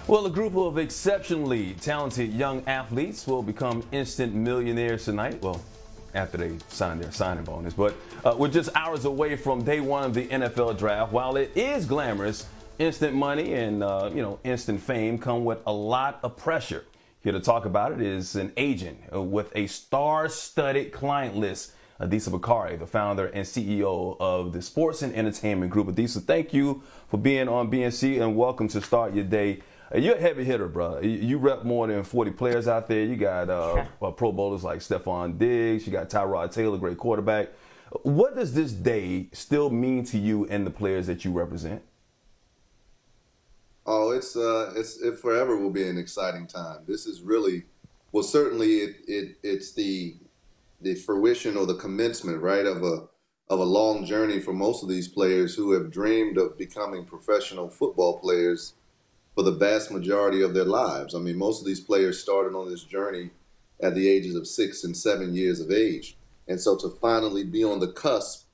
Well, a group of exceptionally talented young athletes will become instant millionaires tonight. Well, after they sign their signing bonus. But we're just hours away from day one of the NFL draft. While it is glamorous, instant money and instant fame come with a lot of pressure. Here to talk about it is an agent with a star-studded client list. Adisa Bakari, the founder and CEO of the Sports and Entertainment Group. Adisa, thank you for being on BNC and welcome to Start Your Day. You're a heavy hitter, bro. You rep more than 40 players out there. You got Pro Bowlers like Stephon Diggs. You got Tyrod Taylor, great quarterback. What does this day still mean to you and the players that you represent? Oh, it forever will be an exciting time. This is really, well, certainly it's the fruition or the commencement, right, of a long journey for most of these players who have dreamed of becoming professional football players for the vast majority of their lives. I mean, most of these players started on this journey at the ages of 6 and 7 years of age. And so to finally be on the cusp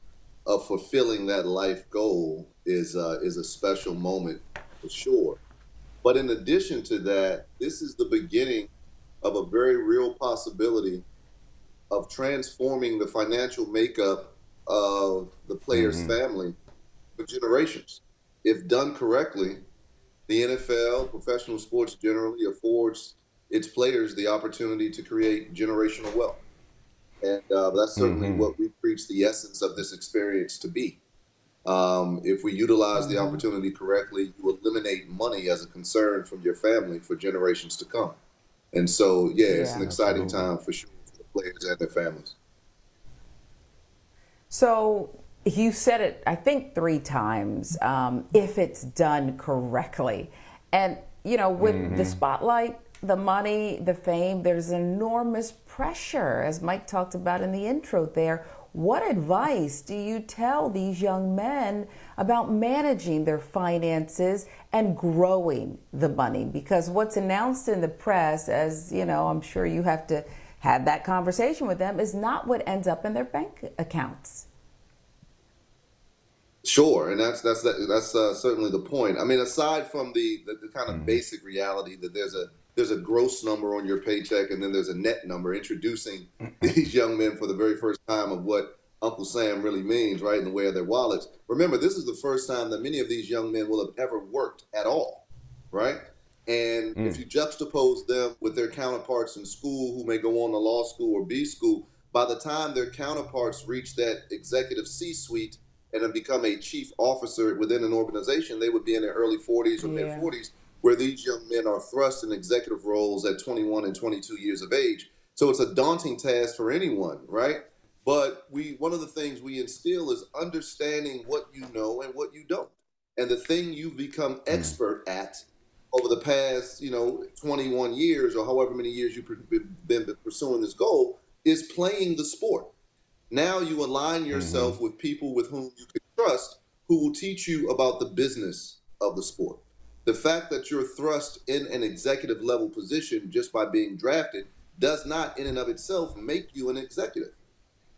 of fulfilling that life goal is a special moment for sure. But in addition to that, this is the beginning of a very real possibility of transforming the financial makeup of the player's family for generations. If done correctly, the NFL, professional sports generally, affords its players the opportunity to create generational wealth. And that's certainly what we preach the essence of this experience to be. If we utilize the opportunity correctly, you eliminate money as a concern from your family for generations to come. And so, yeah, it's an Yeah. exciting Absolutely. time for sure for the players and their families. So you said it, I think, 3 times, if it's done correctly. And, with the spotlight, the money, the fame, there's enormous pressure, as Mike talked about in the intro there. What advice do you tell these young men about managing their finances and growing the money? Because what's announced in the press, as I'm sure you have to have that conversation with them, is not what ends up in their bank accounts. Sure, and that's certainly the point. I mean, aside from the kind of basic reality that there's a gross number on your paycheck and then there's a net number, introducing these young men for the very first time of what Uncle Sam really means, right, in the way of their wallets. Remember, this is the first time that many of these young men will have ever worked at all, right? And if you juxtapose them with their counterparts in school who may go on to law school or B school, by the time their counterparts reach that executive C-suite and have become a chief officer within an organization, they would be in their early 40s or mid Yeah. 40s, where these young men are thrust in executive roles at 21 and 22 years of age. So it's a daunting task for anyone, right? But one of the things we instill is understanding what you know and what you don't. And the thing you've become expert at over the past, 21 years or however many years you've been pursuing this goal is playing the sport. Now you align yourself with people with whom you can trust, who will teach you about the business of the sport. The fact that you're thrust in an executive level position just by being drafted does not, in and of itself, make you an executive.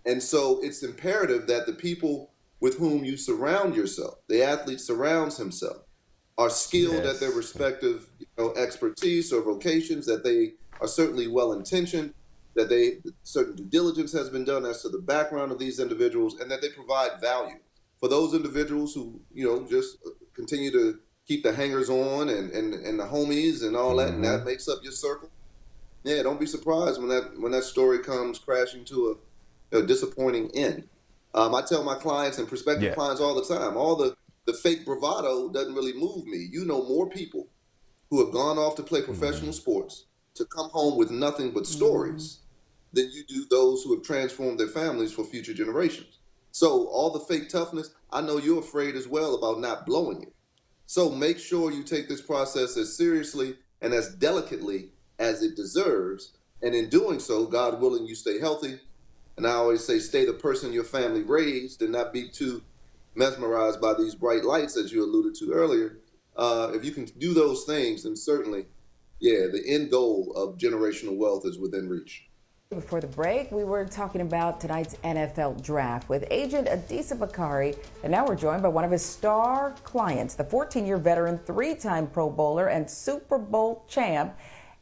And so it's imperative that the people with whom you surround yourself, the athlete surrounds himself, are skilled at their Yes. respective, expertise or vocations, that they are certainly well intentioned, that certain due diligence has been done as to the background of these individuals, and that they provide value. For those individuals who, just continue to keep the hangers on and the homies and all that, and that makes up your circle. Yeah, don't be surprised when that story comes crashing to a disappointing end. I tell my clients and prospective Yeah. clients all the time, all the fake bravado doesn't really move me. You know more people who have gone off to play professional sports to come home with nothing but stories than you do those who have transformed their families for future generations. So all the fake toughness, I know you're afraid as well about not blowing it. So make sure you take this process as seriously and as delicately as it deserves. And in doing so, God willing, you stay healthy. And I always say, stay the person your family raised and not be too mesmerized by these bright lights, as you alluded to earlier. If you can do those things, then certainly, yeah, the end goal of generational wealth is within reach. Before the break, we were talking about tonight's NFL draft with agent Adisa Bakari, and now we're joined by one of his star clients, the 14-year veteran, three-time Pro Bowler and Super Bowl champ,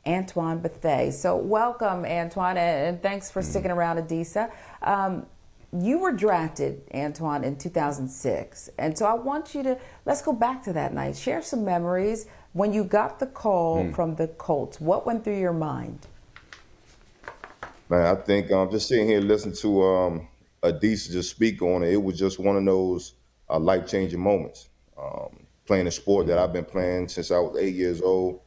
Antoine Bethea. So welcome, Antoine, and thanks for sticking around, Adisa. You were drafted, Antoine, in 2006, and so I want you to, let's go back to that night. Share some memories. When you got the call from the Colts, what went through your mind? Man, I think just sitting here listening to Adisa just speak on it, it was just one of those life-changing moments. Playing a sport that I've been playing since I was 8 years old,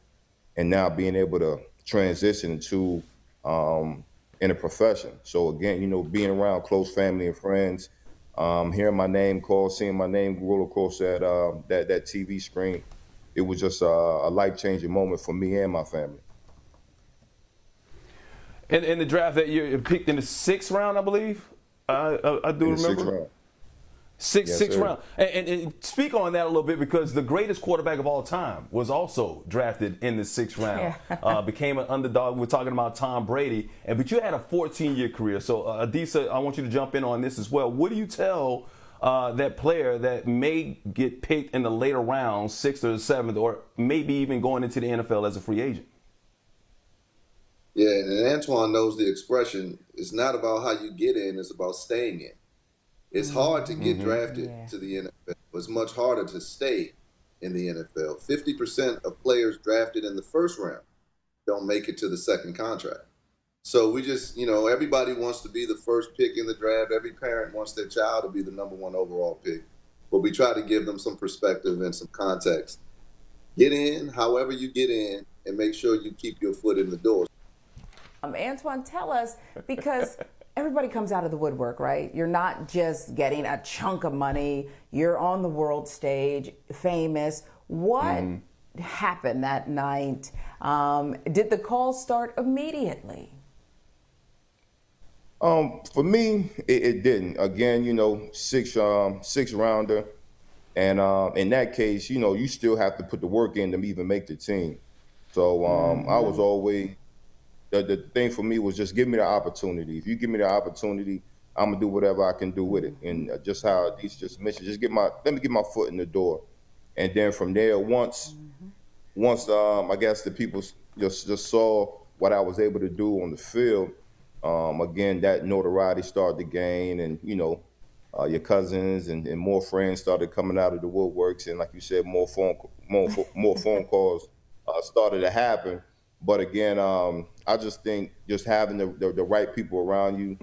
and now being able to transition into in a profession. So again, being around close family and friends, hearing my name called, seeing my name roll across that TV screen, it was just a life-changing moment for me and my family. In the draft that year, you picked in the 6th round, I believe. I do In the remember. 6th round. Sixth round. And speak on that a little bit, because the greatest quarterback of all time was also drafted in the 6th round. Became an underdog. We're talking about Tom Brady. But you had a 14-year career. So, Adisa, I want you to jump in on this as well. What do you tell that player that may get picked in the later rounds, 6th or 7th, or maybe even going into the NFL as a free agent? Yeah, and Antoine knows the expression. It's not about how you get in, it's about staying in. It's hard to get drafted to the NFL. It's much harder to stay in the NFL. 50% of players drafted in the 1st round don't make it to the 2nd contract. So we just, everybody wants to be the first pick in the draft. Every parent wants their child to be the #1 overall pick. But we try to give them some perspective and some context. Get in however you get in, and make sure you keep your foot in the door. Antoine, tell us, because everybody comes out of the woodwork, right? You're not just getting a chunk of money. You're on the world stage, famous. What happened that night? Did the call start immediately? For me, it didn't. Again, six rounder, and in that case, you still have to put the work in to even make the team. So I was always. The thing for me was just give me the opportunity. If you give me the opportunity, I'm gonna do whatever I can do with it. And just how these just mentioned, let me get my foot in the door, and then from there, once I guess the people just saw what I was able to do on the field. Again, that notoriety started to gain, and your cousins and more friends started coming out of the woodworks, and like you said, more phone calls started to happen. But again, I just think just having the right people around you,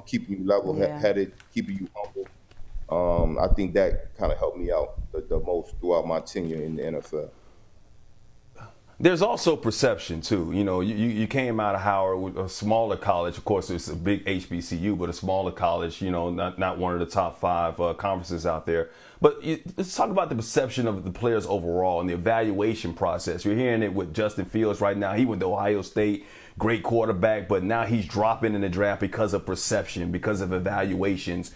keeping you level-headed, keeping you humble, I think that kind of helped me out the most throughout my tenure in the NFL. There's also perception, too. You came out of Howard with a smaller college. Of course, it's a big HBCU, but a smaller college, not one of the top 5 conferences out there. But let's talk about the perception of the players overall and the evaluation process. You're hearing it with Justin Fields right now. He went to Ohio State, great quarterback, but now he's dropping in the draft because of perception, because of evaluations.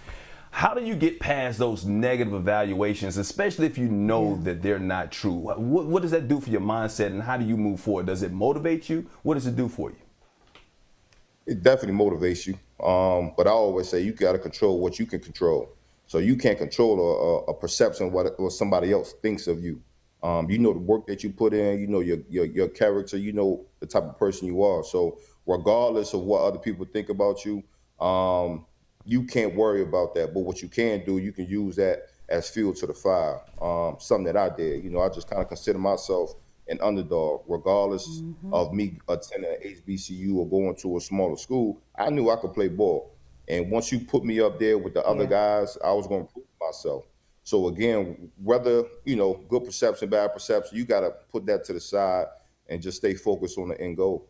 How do you get past those negative evaluations, especially if you know that they're not true? What does that do for your mindset, and how do you move forward? Does it motivate you? What does it do for you? It definitely motivates you. But I always say you got to control what you can control. So you can't control a perception of what somebody else thinks of you. You know the work that you put in. You know your character. You know the type of person you are. So regardless of what other people think about you, you can't worry about that. But what you can do, you can use that as fuel to the fire. Something that I did. I just kind of consider myself an underdog, regardless of me attending an HBCU or going to a smaller school. I knew I could play ball. And once you put me up there with the other guys, I was going to prove myself. So again, whether, good perception, bad perception, you got to put that to the side and just stay focused on the end goal.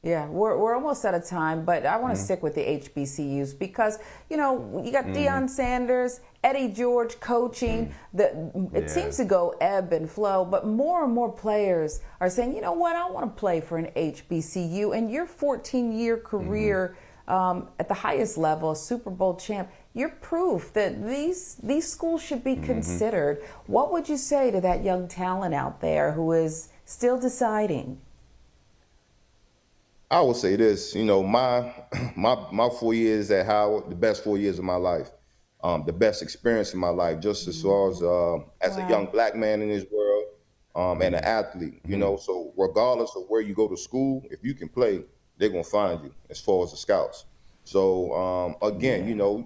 Yeah, we're almost out of time, but I want to stick with the HBCUs because, you got Deion Sanders, Eddie George coaching. It seems to go ebb and flow, but more and more players are saying, you know what, I want to play for an HBCU. And your 14-year career at the highest level, Super Bowl champ, you're proof that these schools should be considered. What would you say to that young talent out there who is still deciding? I would say this, my 4 years at Howard, the best 4 years of my life, the best experience in my life, just as far as a young Wow. black man in this world, and an athlete, So regardless of where you go to school, if you can play, they're gonna find you. As far as the scouts, so again, Yeah.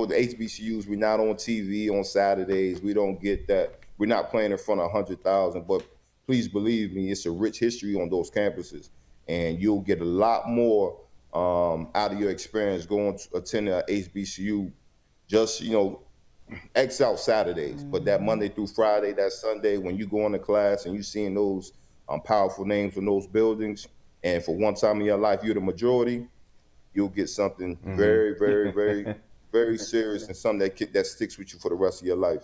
the HBCUs, we're not on TV on Saturdays. We don't get that. We're not playing in front of 100,000. But please believe me, it's a rich history on those campuses, and you'll get a lot more out of your experience going to attend a HBCU. Just X out Saturdays, but that Monday through Friday, that Sunday, when you go into class and you seeing those powerful names in those buildings, and for one time in your life, you're the majority, you'll get something very, very, very, very serious and something that sticks with you for the rest of your life.